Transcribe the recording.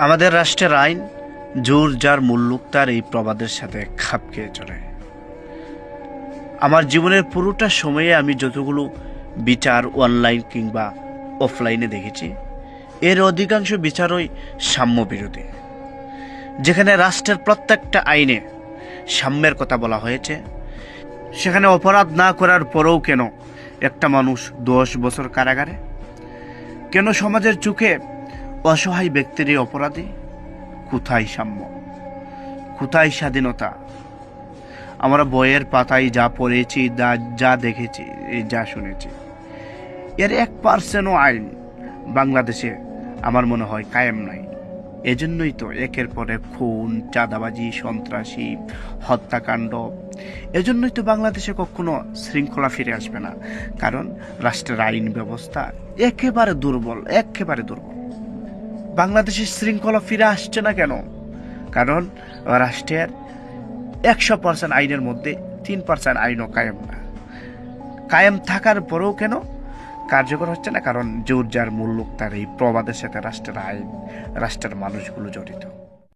আমাদের রাষ্ট্রের আইন জোর যার মুল্লুক তার এই প্রবাদের সাথে খাপ খেয়ে চলে। আমার জীবনের পুরোটা সময়ে আমি যতগুলো বিচার অনলাইন কিংবা অফলাইনে দেখেছি, এর অধিকাংশ বিচারই সাম্য বিরোধী। যেখানে রাষ্ট্রের প্রত্যেকটা আইনে সাম্যের কথা বলা হয়েছে, সেখানে অপরাধ না করার পরেও কেন একটা মানুষ 10 বছর কারাগারে? কেন সমাজের চোখে অসহায় ব্যক্তিরই অপরাধী? কোথায় সাম্য? কোথায় স্বাধীনতা? আমরা বইয়ের পাতায় যা পড়েছি, যা দেখেছি, যা শুনেছি, এর 1% আইন বাংলাদেশে আমার মনে হয় কায়েম নাই। এজন্যই তো একের পর এক খুন, চাঁদাবাজি, সন্ত্রাসী, হত্যাকাণ্ড। এজন্যই তো বাংলাদেশে কখনো শৃঙ্খলা ফিরে আসবে না, কারণ রাষ্ট্রের আইন ব্যবস্থা একেবারে দুর্বল, একেবারে দুর্বল। বাংলাদেশের শৃঙ্খলা ফিরে আসছে না কেন? কারণ রাষ্ট্রের 100% আইনের মধ্যে 3% আইনও কায়েম না। কায়েম থাকার পরেও কেন কার্যকর হচ্ছে না? কারণ জোর যার মুল্লুক তার এই প্রবাদের সাথে রাষ্ট্রের আইন, রাষ্ট্রের মানুষগুলো জড়িত।